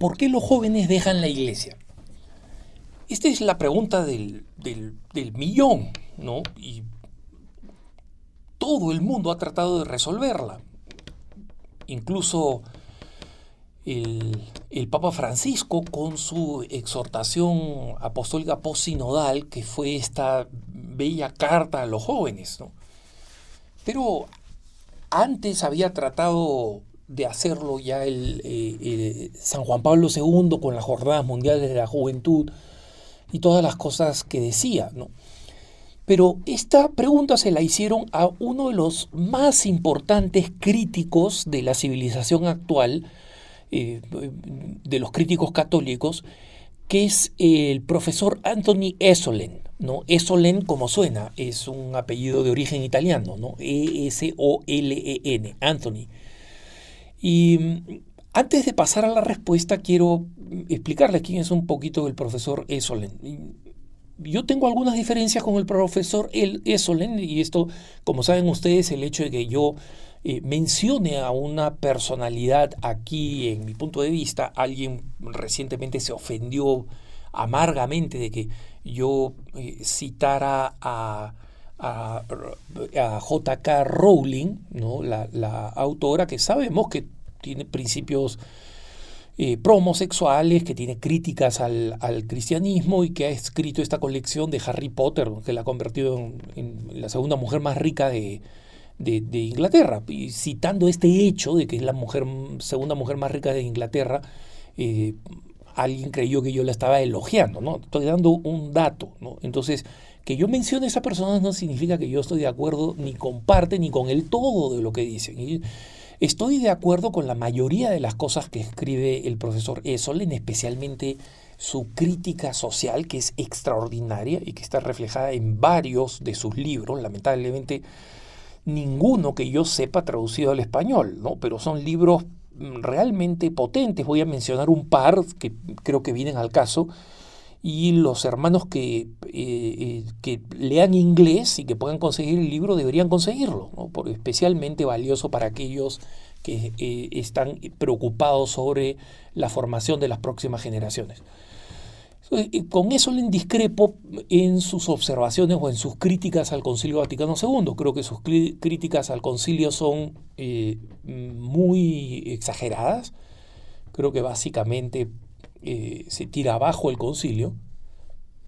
¿Por qué los jóvenes dejan la iglesia? Esta es la pregunta del millón, ¿no? Y todo el mundo ha tratado de resolverla. Incluso el Papa Francisco, con su exhortación apostólica postsinodal, que fue esta bella carta a los jóvenes, ¿no? Pero antes había tratado de hacerlo ya el San Juan Pablo II con las Jornadas Mundiales de la Juventud y todas las cosas que decía, ¿no? Pero esta pregunta se la hicieron a uno de los más importantes críticos de la civilización actual, de los críticos católicos, que es el profesor Anthony Esolen, ¿no? Esolen, como suena, es un apellido de origen italiano, ¿no? Esolen, Anthony. Y antes de pasar a la respuesta, quiero explicarles quién es un poquito el profesor Esolen. Yo tengo algunas diferencias con el profesor Esolen, y esto, como saben ustedes, el hecho de que yo mencione a una personalidad aquí, en mi punto de vista, alguien recientemente se ofendió amargamente de que yo citara a J.K. Rowling, ¿no? La autora que sabemos que tiene principios pro-homosexuales, que tiene críticas al cristianismo y que ha escrito esta colección de Harry Potter, ¿no? Que la ha convertido en la segunda mujer más rica de Inglaterra, y citando este hecho de que es la segunda mujer más rica de Inglaterra. Alguien creyó que yo la estaba elogiando, ¿no? Estoy dando un dato, ¿no? Entonces, que yo mencione a esa persona no significa que yo estoy de acuerdo ni con parte ni con el todo de lo que dicen. Y estoy de acuerdo con la mayoría de las cosas que escribe el profesor Esolen, especialmente su crítica social, que es extraordinaria y que está reflejada en varios de sus libros. Lamentablemente, ninguno que yo sepa traducido al español, ¿no? Pero son libros realmente potentes. Voy a mencionar un par que creo que vienen al caso, y los hermanos que lean inglés y que puedan conseguir el libro deberían conseguirlo, ¿no? Porque especialmente valioso para aquellos que están preocupados sobre la formación de las próximas generaciones. Con eso le discrepo en sus observaciones o en sus críticas al Concilio Vaticano II. Creo que sus críticas al concilio son muy exageradas. Creo que básicamente se tira abajo el concilio,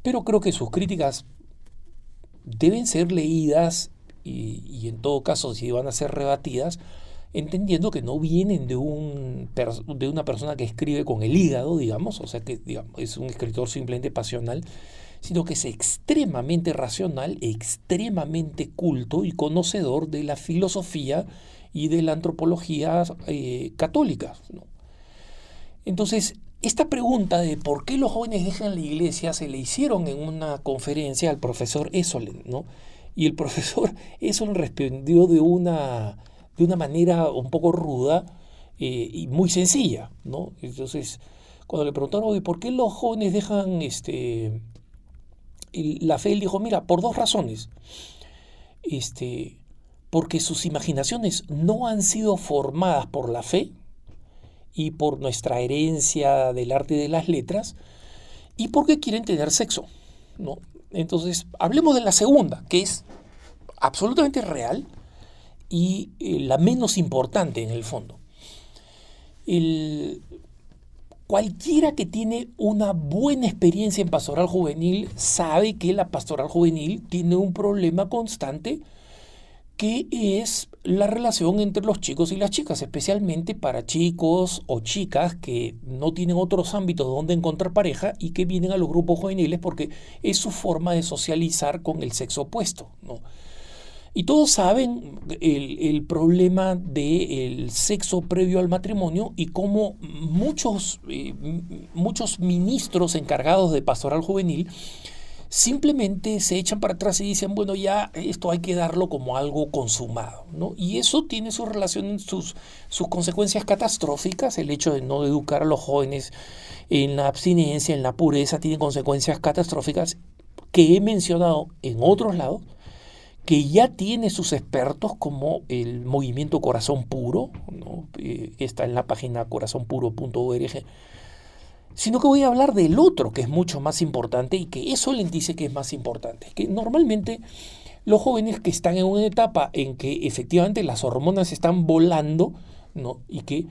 pero creo que sus críticas deben ser leídas y en todo caso, si van a ser rebatidas, entendiendo que no vienen de una persona que escribe con el hígado, digamos, o sea que es un escritor simplemente pasional, sino que es extremadamente racional, extremadamente culto y conocedor de la filosofía y de la antropología católica, ¿no? Entonces, esta pregunta de por qué los jóvenes dejan la iglesia se le hicieron en una conferencia al profesor Esolen, ¿no? Y el profesor Esolen respondió de una manera un poco ruda y muy sencilla, ¿no? Entonces, cuando le preguntaron, oye, ¿por qué los jóvenes dejan la fe? Él dijo, mira, por dos razones. Porque sus imaginaciones no han sido formadas por la fe y por nuestra herencia del arte y de las letras, y porque quieren tener sexo, ¿no? Entonces, hablemos de la segunda, que es absolutamente real y la menos importante en el fondo. Cualquiera que tiene una buena experiencia en pastoral juvenil sabe que la pastoral juvenil tiene un problema constante, que es la relación entre los chicos y las chicas, especialmente para chicos o chicas que no tienen otros ámbitos donde encontrar pareja y que vienen a los grupos juveniles porque es su forma de socializar con el sexo opuesto, ¿no? Y todos saben el problema del sexo previo al matrimonio y cómo muchos ministros encargados de pastoral juvenil simplemente se echan para atrás y dicen, bueno, ya esto hay que darlo como algo consumado, ¿no? Y eso tiene su relación, sus consecuencias catastróficas. El hecho de no educar a los jóvenes en la abstinencia, en la pureza, tiene consecuencias catastróficas que he mencionado en otros lados, que ya tiene sus expertos, como el movimiento Corazón Puro, ¿no? Que está en la página corazonpuro.org, sino que voy a hablar del otro, que es mucho más importante y que eso les dice que es más importante. Que normalmente los jóvenes que están en una etapa en que efectivamente las hormonas están volando, ¿no? Y que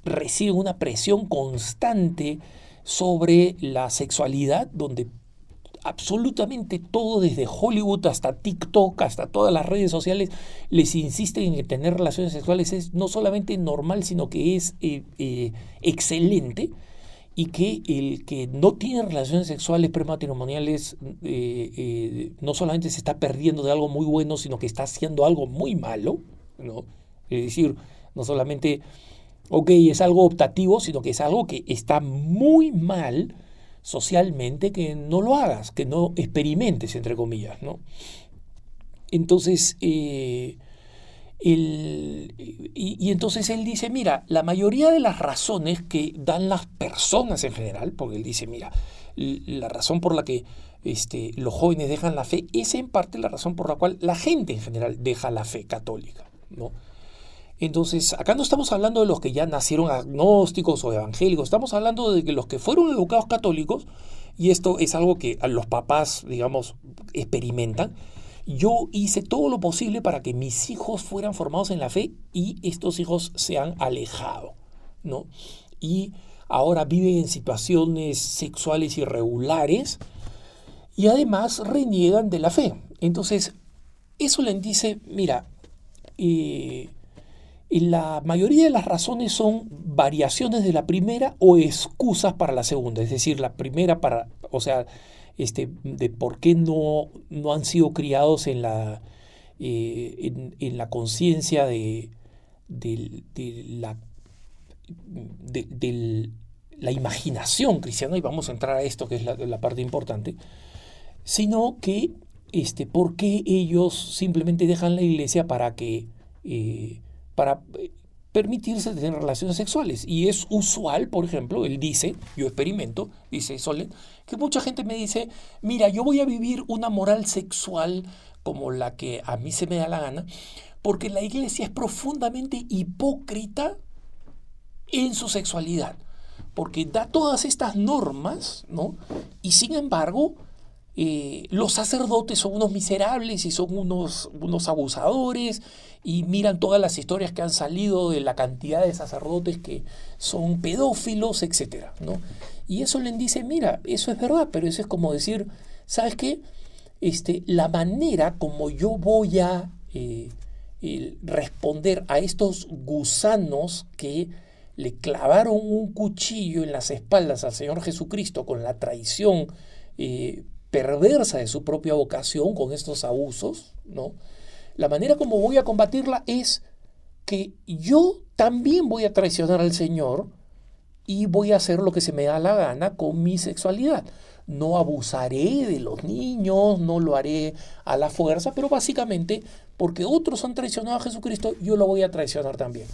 reciben una presión constante sobre la sexualidad, donde absolutamente todo, desde Hollywood hasta TikTok, hasta todas las redes sociales, les insisten en que tener relaciones sexuales es no solamente normal, sino que es excelente, y que el que no tiene relaciones sexuales prematrimoniales no solamente se está perdiendo de algo muy bueno, sino que está haciendo algo muy malo, ¿no? Es decir, no solamente, ok, es algo optativo, sino que es algo que está muy mal socialmente, que no lo hagas, que no experimentes, entre comillas, ¿no? Entonces, entonces él dice, mira, la mayoría de las razones que dan las personas en general, porque él dice, mira, la razón por la que los jóvenes dejan la fe es en parte la razón por la cual la gente en general deja la fe católica, ¿no? Entonces, acá no estamos hablando de los que ya nacieron agnósticos o evangélicos, estamos hablando de que los que fueron educados católicos, y esto es algo que a los papás, digamos, experimentan. Yo hice todo lo posible para que mis hijos fueran formados en la fe y estos hijos se han alejado, ¿no? Y ahora viven en situaciones sexuales irregulares y además reniegan de la fe. Entonces, eso les dice, mira, la mayoría de las razones son variaciones de la primera o excusas para la segunda. Es decir, la primera para, o sea, de por qué no han sido criados en la conciencia de la imaginación cristiana, y vamos a entrar a esto que es la parte importante, sino que por qué ellos simplemente dejan la iglesia para permitirse tener relaciones sexuales. Y es usual, por ejemplo, él dice, yo experimento, dice Solen, que mucha gente me dice, mira, yo voy a vivir una moral sexual como la que a mí se me da la gana, porque la iglesia es profundamente hipócrita en su sexualidad, porque da todas estas normas, ¿no? Y sin embargo, los sacerdotes son unos miserables y son unos abusadores, y miran todas las historias que han salido de la cantidad de sacerdotes que son pedófilos, etcétera, ¿no? Y eso les dice, mira, eso es verdad, pero eso es como decir, ¿sabes qué? La manera como yo voy a responder a estos gusanos que le clavaron un cuchillo en las espaldas al Señor Jesucristo con la traición perversa de su propia vocación, con estos abusos, ¿no? La manera como voy a combatirla es que yo también voy a traicionar al Señor y voy a hacer lo que se me da la gana con mi sexualidad. No abusaré de los niños, no lo haré a la fuerza, pero básicamente porque otros han traicionado a Jesucristo, yo lo voy a traicionar también.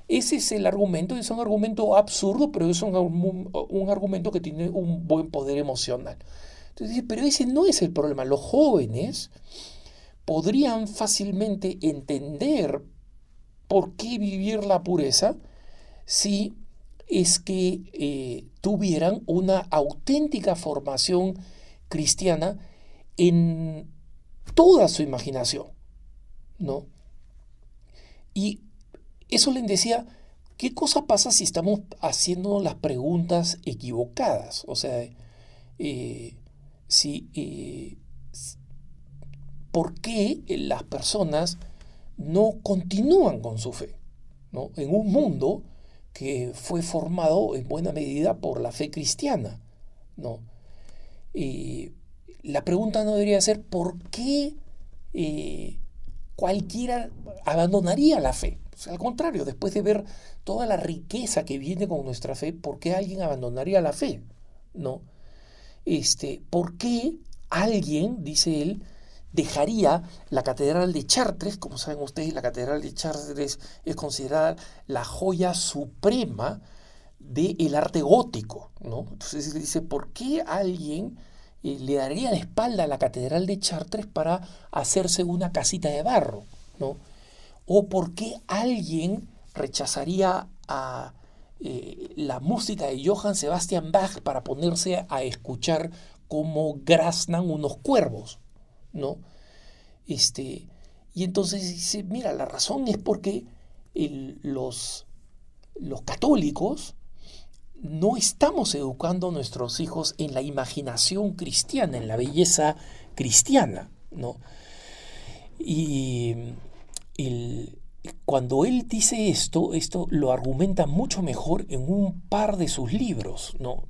Ese es el argumento, es un argumento absurdo, pero es un argumento que tiene un buen poder emocional. Entonces, pero ese no es el problema. Los jóvenes podrían fácilmente entender por qué vivir la pureza si es que tuvieran una auténtica formación cristiana en toda su imaginación, ¿no? Y eso les decía, ¿qué cosa pasa si estamos haciendo las preguntas equivocadas? O sea, ¿por qué las personas no continúan con su fe, ¿no? En un mundo que fue formado en buena medida por la fe cristiana, ¿no? La pregunta no debería ser ¿por qué cualquiera abandonaría la fe? O sea, al contrario, después de ver toda la riqueza que viene con nuestra fe, ¿por qué alguien abandonaría la fe? ¿No? ¿Por qué alguien, dice él, dejaría la Catedral de Chartres? Como saben ustedes, la Catedral de Chartres es considerada la joya suprema del arte gótico, ¿no? Entonces dice, ¿por qué alguien le daría la espalda a la Catedral de Chartres para hacerse una casita de barro, ¿no? ¿O por qué alguien rechazaría a la música de Johann Sebastian Bach para ponerse a escuchar cómo graznan unos cuervos, ¿no? Y entonces dice, mira, la razón es porque los católicos no estamos educando a nuestros hijos en la imaginación cristiana, en la belleza cristiana, ¿no? Y cuando él dice esto lo argumenta mucho mejor en un par de sus libros, ¿no?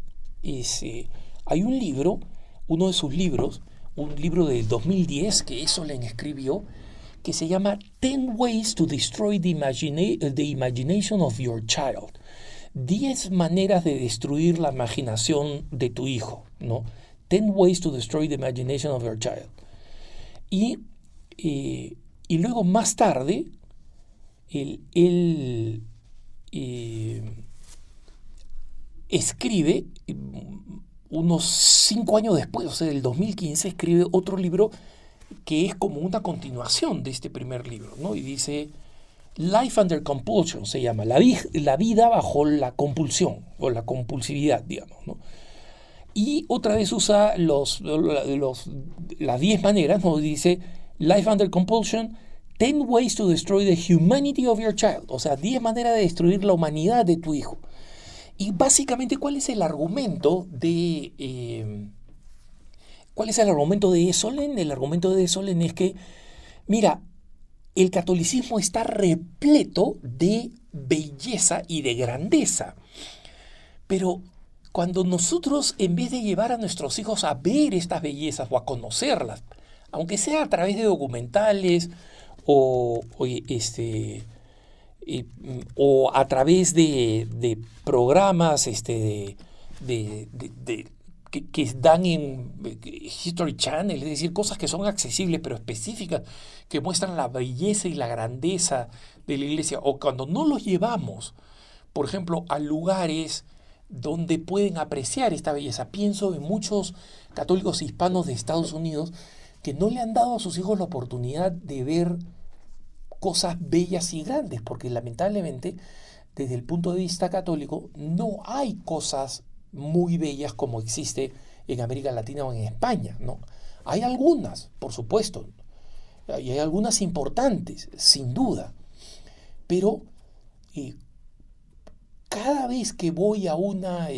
Hay un libro, uno de sus libros, un libro de 2010 que Esalen escribió, que se llama 10 Ways to Destroy the Imagination of Your Child. 10 maneras de destruir la imaginación de tu hijo, ¿no? 10 Ways to Destroy the Imagination of Your Child. Y luego más tarde, él escribe, unos 5 años después, o sea, del 2015, escribe otro libro que es como una continuación de este primer libro, ¿no? Y dice, Life Under Compulsion se llama, la vida bajo la compulsión, o la compulsividad, digamos, ¿no? Y otra vez usa las 10 maneras, ¿no? Dice, Life Under Compulsion, 10 Ways to Destroy the Humanity of Your Child, o sea, 10 maneras de destruir la humanidad de tu hijo. Y básicamente, ¿cuál es el argumento de Esalen? El argumento de Esalen es que, mira, el catolicismo está repleto de belleza y de grandeza. Pero cuando nosotros, en vez de llevar a nuestros hijos a ver estas bellezas o a conocerlas, aunque sea a través de documentales o a través de programas que dan en History Channel, es decir, cosas que son accesibles pero específicas, que muestran la belleza y la grandeza de la iglesia, o cuando no los llevamos, por ejemplo, a lugares donde pueden apreciar esta belleza. Pienso en muchos católicos hispanos de Estados Unidos que no le han dado a sus hijos la oportunidad de ver cosas bellas y grandes, porque lamentablemente, desde el punto de vista católico, no hay cosas muy bellas como existe en América Latina o en España, ¿no? Hay algunas, por supuesto, y hay algunas importantes, sin duda, pero cada vez que voy a una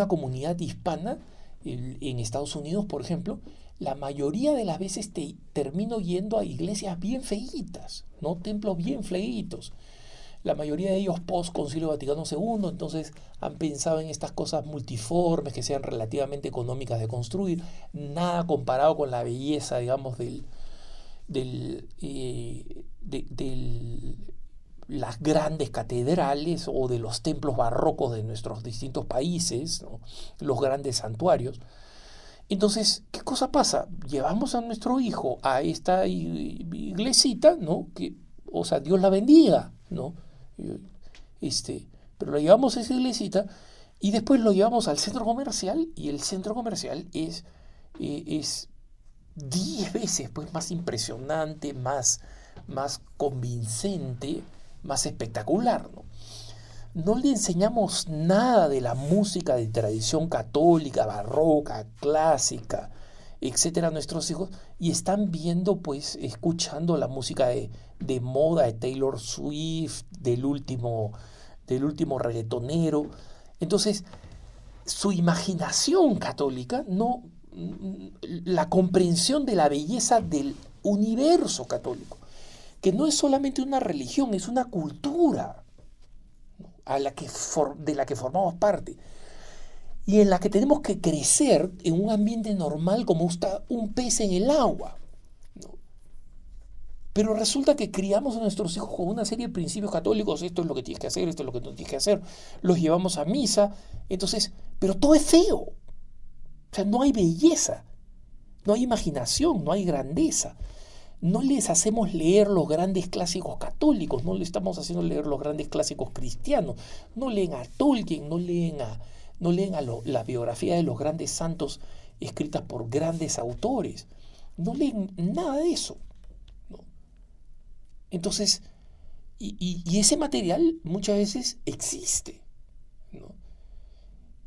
comunidad hispana en Estados Unidos, por ejemplo, la mayoría de las veces termino yendo a iglesias bien feitas, ¿no? Templos bien feitos. La mayoría de ellos post-Concilio Vaticano II, entonces han pensado en estas cosas multiformes que sean relativamente económicas de construir, nada comparado con la belleza, digamos, de las grandes catedrales o de los templos barrocos de nuestros distintos países, ¿no? Los grandes santuarios. Entonces, ¿qué cosa pasa? Llevamos a nuestro hijo a esta iglesita, ¿no? Que, o sea, Dios la bendiga, ¿no? Pero lo llevamos a esa iglesita y después lo llevamos al centro comercial, y el centro comercial es 10 veces pues, más impresionante, más convincente, más espectacular, ¿no? No le enseñamos nada de la música de tradición católica, barroca, clásica, etcétera, a nuestros hijos, y están viendo, pues, escuchando la música de moda de Taylor Swift, del último reggaetonero. Entonces, su imaginación católica, no, la comprensión de la belleza del universo católico, que no es solamente una religión, es una cultura de la que formamos parte, y en la que tenemos que crecer en un ambiente normal como está un pez en el agua, ¿no? Pero resulta que criamos a nuestros hijos con una serie de principios católicos: esto es lo que tienes que hacer, esto es lo que no tienes que hacer, los llevamos a misa, entonces, pero todo es feo, o sea, no hay belleza, no hay imaginación, no hay grandeza. No les hacemos leer los grandes clásicos católicos, no le estamos haciendo leer los grandes clásicos cristianos, no leen a Tolkien, no leen la biografía de los grandes santos escritas por grandes autores, no leen nada de eso, ¿no? Entonces, y ese material muchas veces existe, ¿no?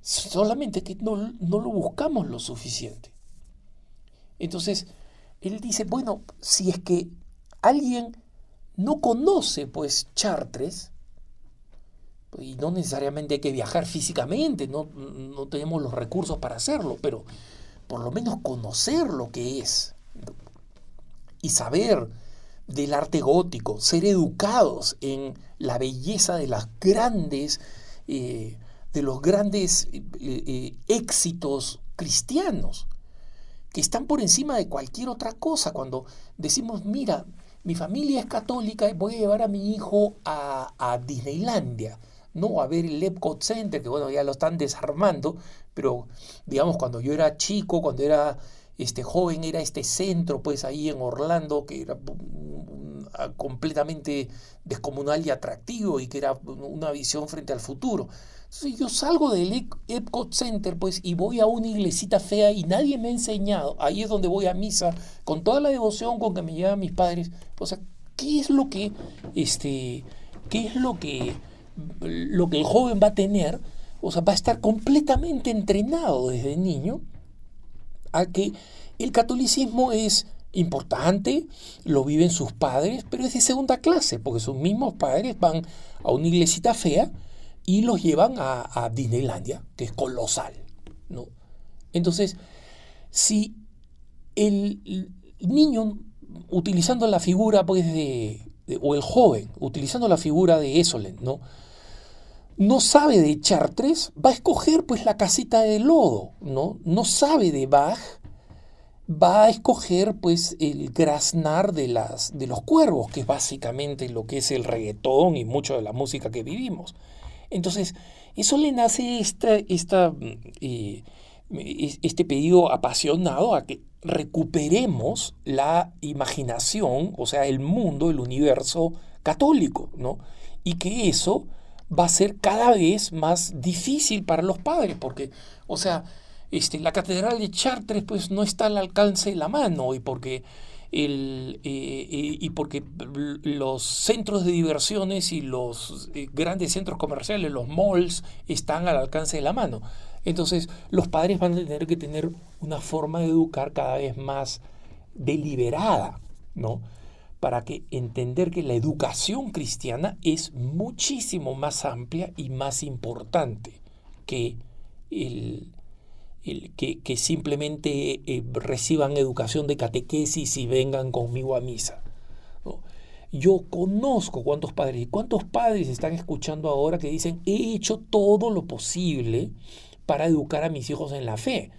Solamente que no lo buscamos lo suficiente. Entonces, él dice, bueno, si es que alguien no conoce, pues, Chartres, y no necesariamente hay que viajar físicamente, no tenemos los recursos para hacerlo, pero por lo menos conocer lo que es y saber del arte gótico, ser educados en la belleza de las grandes, de los grandes éxitos cristianos, que están por encima de cualquier otra cosa. Cuando decimos, mira, mi familia es católica, voy a llevar a mi hijo a Disneylandia, no a ver el Epcot Center, que bueno, ya lo están desarmando, pero digamos, cuando yo era chico, cuando era joven, era este centro, pues ahí en Orlando, que era completamente descomunal y atractivo, y que era una visión frente al futuro. Entonces yo salgo del Epcot Center, pues, y voy a una iglesita fea y nadie me ha enseñado. Ahí es donde voy a misa, con toda la devoción con que me llevan mis padres. O sea, ¿qué es lo que, qué es lo que el joven va a tener? O sea, va a estar completamente entrenado desde niño a que el catolicismo es importante, lo viven sus padres, pero es de segunda clase, porque sus mismos padres van a una iglesita fea y los llevan a Disneylandia, que es colosal, ¿no? Entonces, si el niño, utilizando la figura, pues, o el joven, utilizando la figura de Esolen, ¿no? No sabe de Chartres, va a escoger, pues, la casita de lodo, ¿no? No sabe de Bach, va a escoger, pues, el graznar de los cuervos, que es básicamente lo que es el reggaetón y mucho de la música que vivimos. Entonces, eso le nace este pedido apasionado a que recuperemos la imaginación, o sea, el mundo, el universo católico, ¿no? Y que eso va a ser cada vez más difícil para los padres, porque, o sea, la catedral de Chartres, pues, no está al alcance de la mano, y porque porque los centros de diversiones y los grandes centros comerciales, los malls, están al alcance de la mano. Entonces, los padres van a tener que tener una forma de educar cada vez más deliberada, ¿no? Para que entender que la educación cristiana es muchísimo más amplia y más importante que que simplemente reciban educación de catequesis y vengan conmigo a misa, ¿no? Yo conozco cuántos padres están escuchando ahora que dicen, he hecho todo lo posible para educar a mis hijos en la fe,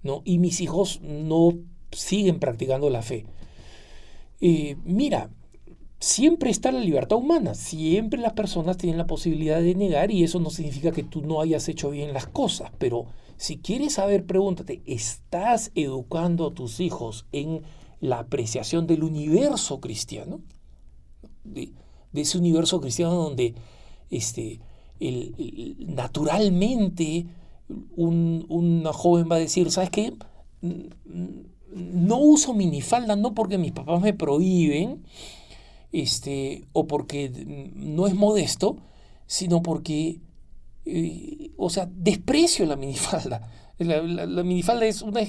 ¿no? Y mis hijos no siguen practicando la fe. Mira, siempre está la libertad humana, siempre las personas tienen la posibilidad de negar, y eso no significa que tú no hayas hecho bien las cosas, pero si quieres saber, pregúntate, ¿estás educando a tus hijos en la apreciación del universo cristiano? De ese universo cristiano donde naturalmente una joven va a decir, ¿sabes qué? No uso minifalda no porque mis papás me prohíben, o porque no es modesto, sino porque, o sea, desprecio la minifalda. La minifalda es una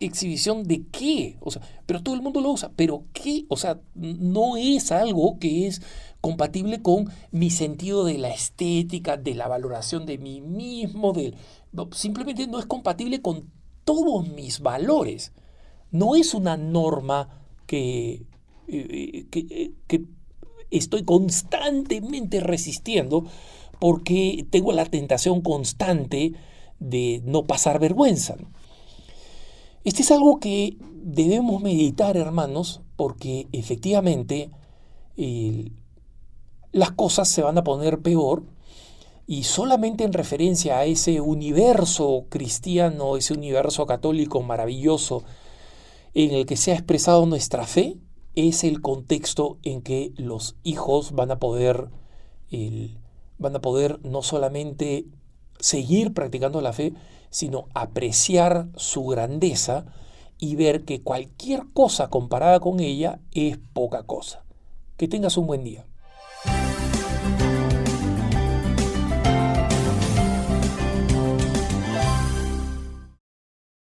exhibición de qué, o sea, pero todo el mundo lo usa, pero qué, o sea, no es algo que es compatible con mi sentido de la estética, de la valoración de mí mismo, simplemente no es compatible con todos mis valores. No es una norma que estoy constantemente resistiendo porque tengo la tentación constante de no pasar vergüenza. Este es algo que debemos meditar, hermanos, porque efectivamente las cosas se van a poner peor, y solamente en referencia a ese universo cristiano, ese universo católico maravilloso en el que se ha expresado nuestra fe, es el contexto en que los hijos van a poder no solamente seguir practicando la fe, sino apreciar su grandeza y ver que cualquier cosa comparada con ella es poca cosa. Que tengas un buen día.